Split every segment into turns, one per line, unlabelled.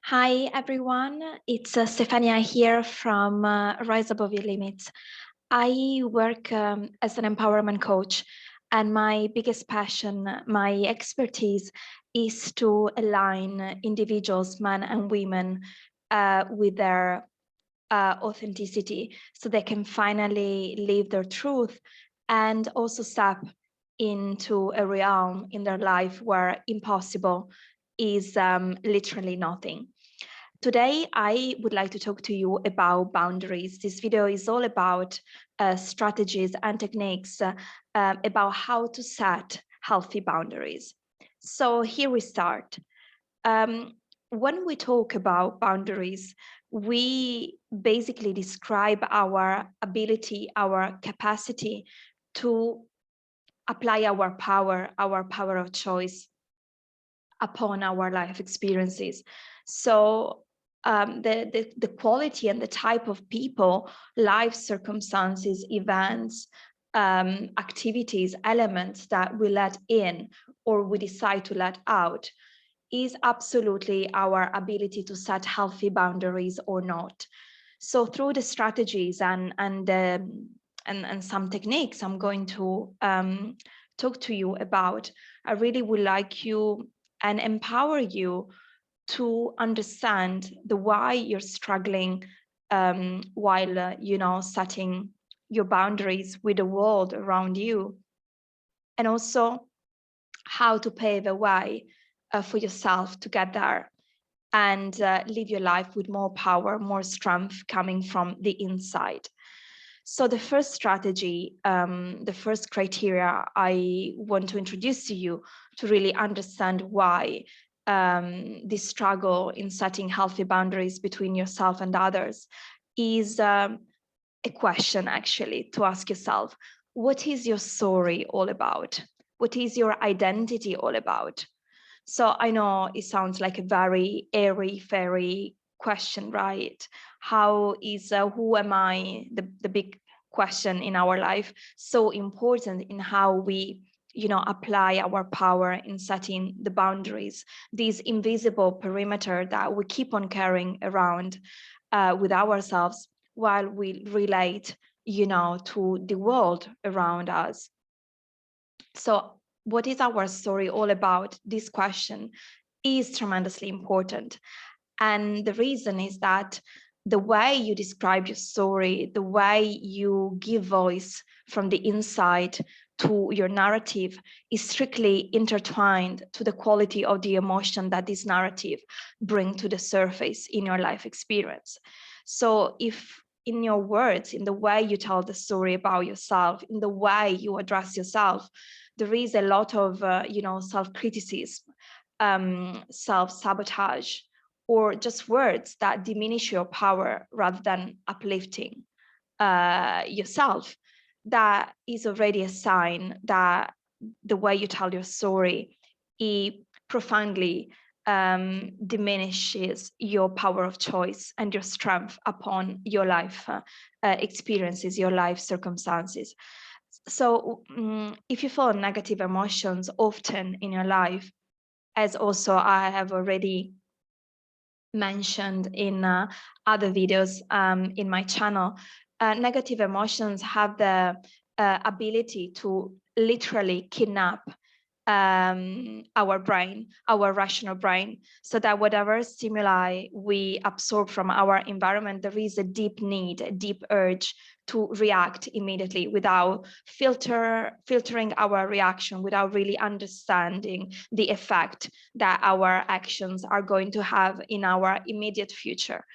Hi, everyone. It's Stefania here from Rise Above Your Limits. I work as an empowerment coach, and my biggest passion, my expertise is to align individuals, men and women, with their authenticity so they can finally live their truth and also step into a realm in their life where impossible is literally nothing. Today, I would like to talk to you about boundaries. This video is all about strategies and techniques about how to set healthy boundaries. So here we start. When we talk about boundaries, we basically describe our ability, our capacity to apply our power of choice upon our life experiences. So the quality and the type of people, life circumstances, events, activities, elements that we let in or we decide to let out is absolutely our ability to set healthy boundaries or not. So through the strategies and some techniques I'm going to talk to you about, I really would like you and empower you to understand the why you're struggling while setting your boundaries with the world around you, and also how to pave a way for yourself to get there and live your life with more power, more strength coming from the inside. So the first strategy, the first criteria I want to introduce to you to really understand why this struggle in setting healthy boundaries between yourself and others is a question actually to ask yourself. What is your story all about? What is your identity all about? So I know it sounds like a very airy, fairy question, right? How is who am I, the big question in our life, so important in how we apply our power in setting the boundaries, this invisible perimeter that we keep on carrying around with ourselves while we relate to the world around us. So what is our story all about? This question is tremendously important. And the reason is that the way you describe your story, the way you give voice from the inside to your narrative is strictly intertwined to the quality of the emotion that this narrative brings to the surface in your life experience. So if in your words, in the way you tell the story about yourself, in the way you address yourself, there is a lot of self-criticism, self-sabotage, or just words that diminish your power rather than uplifting yourself, that is already a sign that the way you tell your story, it profoundly diminishes your power of choice and your strength upon your life experiences, your life circumstances. So if you feel negative emotions often in your life, as also I have already mentioned in other videos in my channel, negative emotions have the ability to literally kidnap our brain, our rational brain, so that whatever stimuli we absorb from our environment, there is a deep need, a deep urge to react immediately without filtering our reaction, without really understanding the effect that our actions are going to have in our immediate future.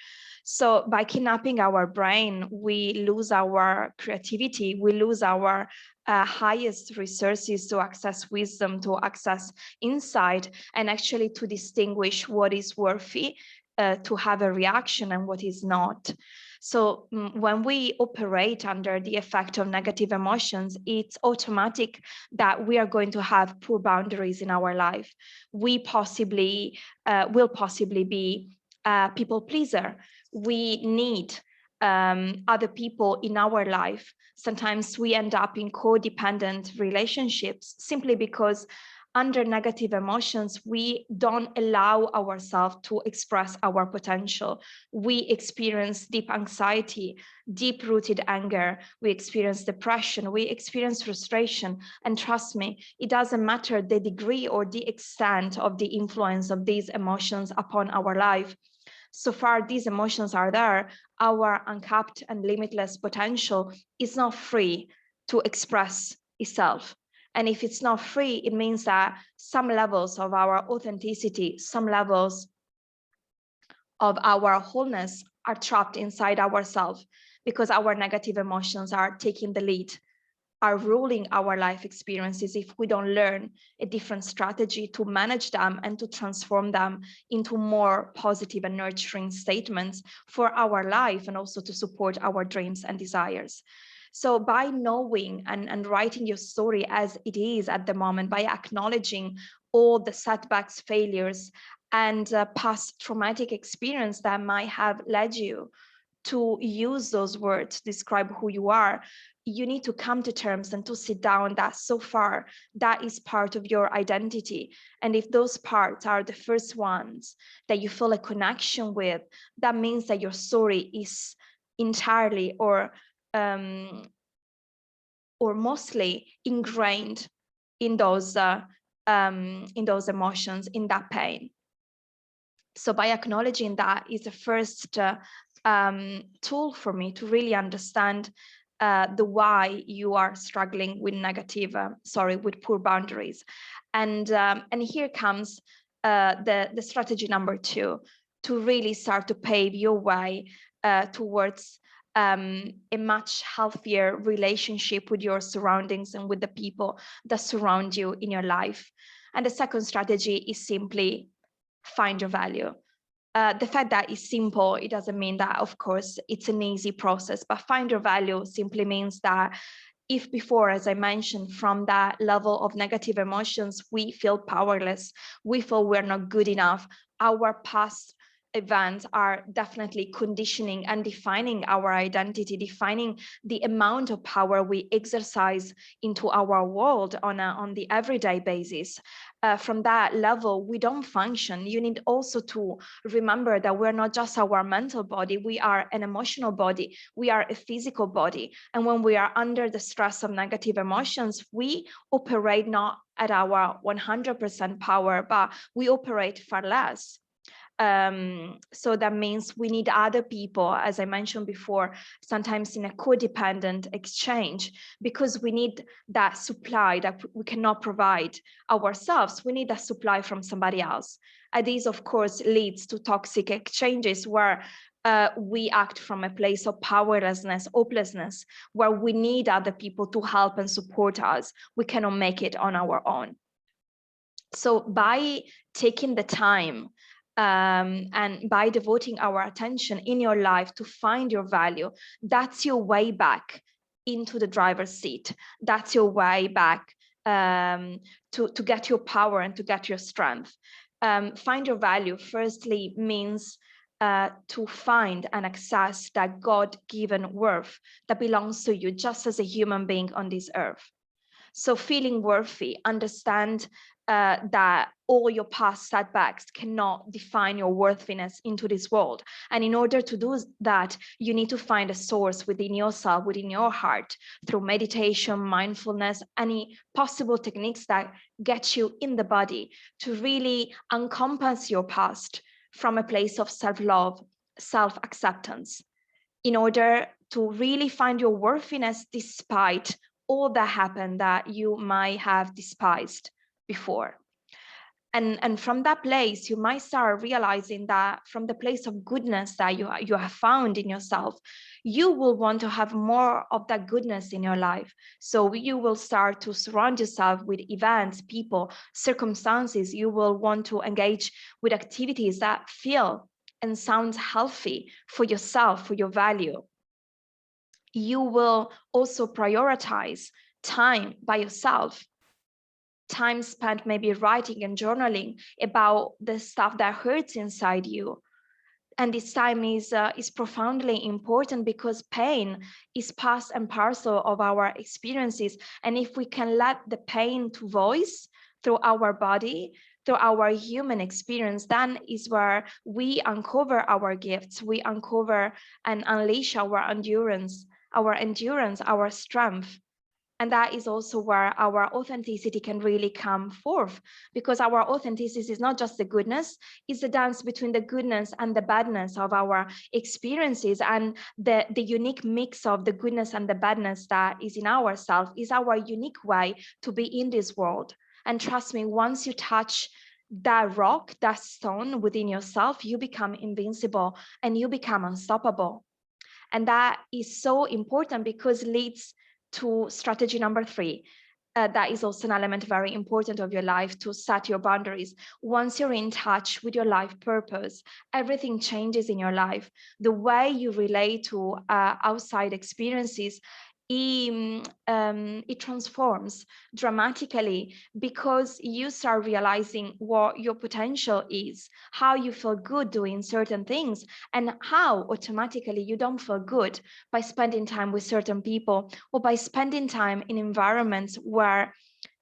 So by kidnapping our brain, we lose our creativity, we lose our highest resources to access wisdom, to access insight, and actually to distinguish what is worthy to have a reaction and what is not. So when we operate under the effect of negative emotions, it's automatic that we are going to have poor boundaries in our life. We possibly will possibly be a people pleaser. We need other people in our life. Sometimes we end up in codependent relationships simply because under negative emotions, we don't allow ourselves to express our potential. We experience deep anxiety, deep-rooted anger, we experience depression, we experience frustration. And trust me, it doesn't matter the degree or the extent of the influence of these emotions upon our life. So far, these emotions are there. Our uncapped and limitless potential is not free to express itself. And if it's not free, it means that some levels of our authenticity, some levels of our wholeness are trapped inside ourselves because our negative emotions are taking the lead, are ruling our life experiences if we don't learn a different strategy to manage them and to transform them into more positive and nurturing statements for our life and also to support our dreams and desires. So by knowing and writing your story as it is at the moment, by acknowledging all the setbacks, failures, and past traumatic experience that might have led you to use those words to describe who you are, you need to come to terms and to sit down that so far that is part of your identity. And if those parts are the first ones that you feel a connection with, that means that your story is entirely or mostly ingrained in those emotions, in that pain. So by acknowledging that is the first tool for me to really understand the why you are struggling with with poor boundaries. And here comes the strategy number 2, to really start to pave your way towards a much healthier relationship with your surroundings and with the people that surround you in your life. And the second strategy is simply find your value. The fact that it's simple, it doesn't mean that, of course, it's an easy process, but find your value simply means that if before, as I mentioned, from that level of negative emotions, we feel powerless, we feel we're not good enough, our past events are definitely conditioning and defining our identity, defining the amount of power we exercise into our world on the everyday basis. From that level, we don't function. You need also to remember that we're not just our mental body, we are an emotional body, we are a physical body. And when we are under the stress of negative emotions, we operate not at our 100% power, but we operate far less. So that means we need other people, as I mentioned before, sometimes in a codependent exchange, because we need that supply that we cannot provide ourselves. We need that supply from somebody else. And this, of course, leads to toxic exchanges where we act from a place of powerlessness, hopelessness, where we need other people to help and support us. We cannot make it on our own. So by taking the time and by devoting our attention in your life to find your value, that's your way back into the driver's seat. That's your way back to get your power and to get your strength. Find your value, firstly, means to find and access that God-given worth that belongs to you just as a human being on this earth. So feeling worthy, understand that all your past setbacks cannot define your worthiness into this world. And in order to do that, you need to find a source within yourself, within your heart, through meditation, mindfulness, any possible techniques that get you in the body to really encompass your past from a place of self-love, self-acceptance, in order to really find your worthiness despite all that happened that you might have despised before. And from that place, you might start realizing that from the place of goodness that you have found in yourself, you will want to have more of that goodness in your life. So you will start to surround yourself with events, people, circumstances. You will want to engage with activities that feel and sound healthy for yourself, for your value. You will also prioritize time by yourself, time spent maybe writing and journaling about the stuff that hurts inside you. And this time is profoundly important because pain is part and parcel of our experiences. And if we can let the pain to voice, through our body, through our human experience, then is where we uncover our gifts, we uncover and unleash our endurance, our strength. And that is also where our authenticity can really come forth, because our authenticity is not just the goodness, it's the dance between the goodness and the badness of our experiences, and the unique mix of the goodness and the badness that is in ourselves is our unique way to be in this world. And trust me, once you touch that rock, that stone within yourself, you become invincible and you become unstoppable. And that is so important because it leads to strategy number 3. That is also an element very important of your life, to set your boundaries. Once you're in touch with your life purpose, everything changes in your life. The way you relate to outside experiences, it transforms dramatically, because you start realizing what your potential is, how you feel good doing certain things, and how automatically you don't feel good by spending time with certain people, or by spending time in environments where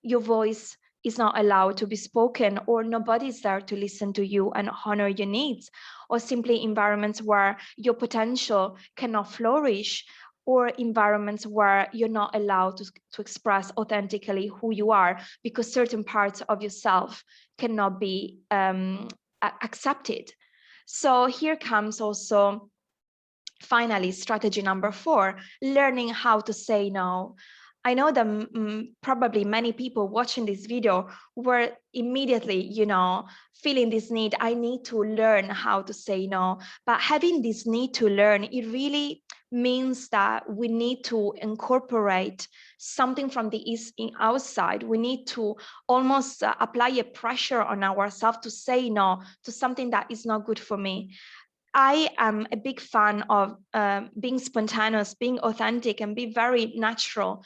your voice is not allowed to be spoken, or nobody's there to listen to you and honor your needs, or simply environments where your potential cannot flourish, or environments where you're not allowed to express authentically who you are, because certain parts of yourself cannot be accepted. So here comes also, finally, strategy number 4, learning how to say no. I know that probably many people watching this video were immediately, feeling this need. I need to learn how to say no. But having this need to learn, it really means that we need to incorporate something from the outside. We need to almost apply a pressure on ourselves to say no to something that is not good for me. I am a big fan of being spontaneous, being authentic, and be very natural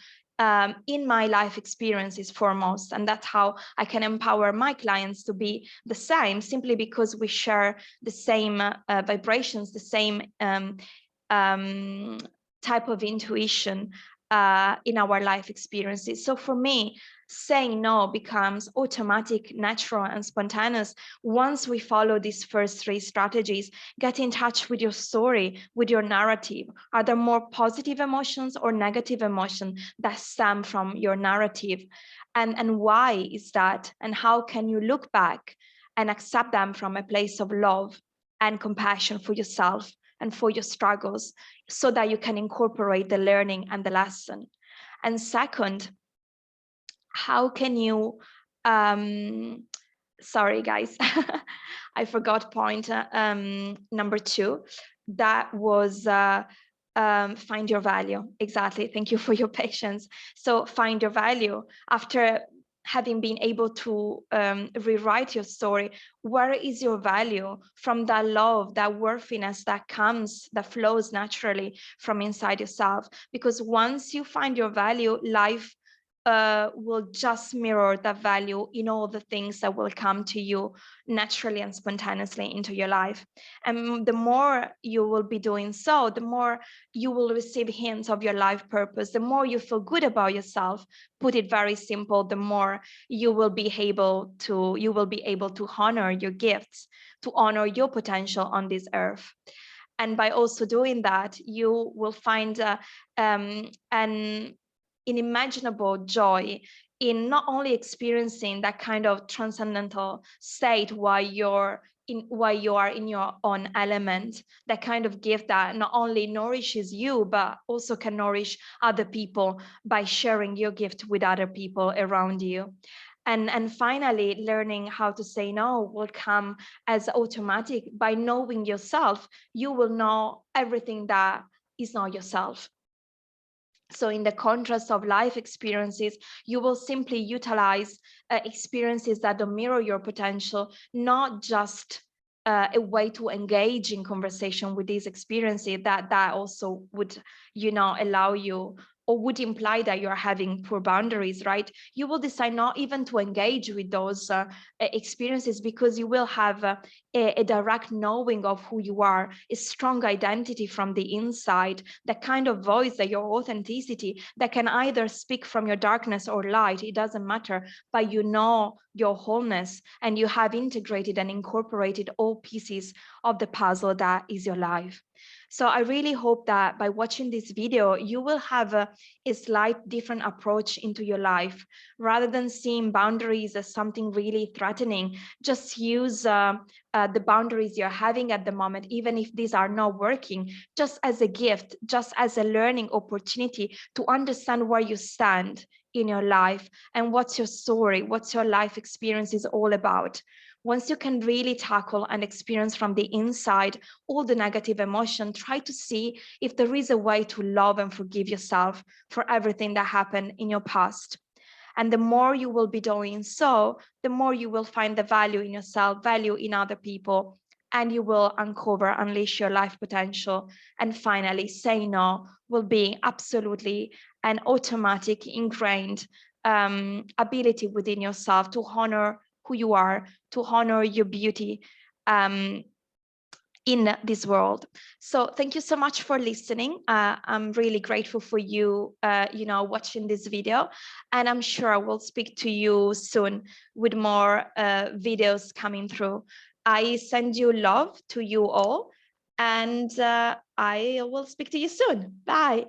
in my life experiences foremost. And that's how I can empower my clients to be the same, simply because we share the same vibrations, the same type of intuition in our life experiences. So for me, saying no becomes automatic, natural, and spontaneous once we follow these first 3 strategies. Get in touch with your story, with your narrative. Are there more positive emotions or negative emotions that stem from your narrative? And why is that? And how can you look back and accept them from a place of love and compassion for yourself and for your struggles, so that you can incorporate the learning and the lesson? And second, how can you, sorry guys, I forgot point number 2, that was find your value. Exactly, thank you for your patience. So find your value. After having been able to rewrite your story, where is your value? From that love, that worthiness that comes, that flows naturally from inside yourself. Because once you find your value, life will just mirror that value in all the things that will come to you naturally and spontaneously into your life. And the more you will be doing so, the more you will receive hints of your life purpose. The more you feel good about yourself, put it very simple, the more you will be able to honor your gifts, to honor your potential on this earth. And by also doing that, you will find an unimaginable joy in not only experiencing that kind of transcendental state while you are in your own element, that kind of gift that not only nourishes you, but also can nourish other people by sharing your gift with other people around you. And finally, learning how to say no will come as automatic. By knowing yourself, you will know everything that is not yourself. So in the contrast of life experiences, you will simply utilize experiences that don't mirror your potential, not just a way to engage in conversation with these experiences that also would, allow you, or would imply that you're having poor boundaries, right? You will decide not even to engage with those experiences, because you will have a direct knowing of who you are, a strong identity from the inside, that kind of voice, that your authenticity, that can either speak from your darkness or light, it doesn't matter, but you know your wholeness, and you have integrated and incorporated all pieces of the puzzle that is your life. So I really hope that by watching this video, you will have a slight different approach into your life. Rather than seeing boundaries as something really threatening, just use the boundaries you're having at the moment, even if these are not working, just as a gift, just as a learning opportunity to understand where you stand in your life and what's your story, what's your life experience is all about. Once you can really tackle and experience from the inside all the negative emotion, try to see if there is a way to love and forgive yourself for everything that happened in your past. And the more you will be doing so, the more you will find the value in yourself, value in other people, and you will uncover, unleash your life potential. And finally, say no will be absolutely an automatic, ingrained ability within yourself to honor who you are, to honor your beauty in this world. So thank you so much for listening. I'm really grateful for you, watching this video, and I'm sure I will speak to you soon with more videos coming through. I send you love to you all, and I will speak to you soon. Bye.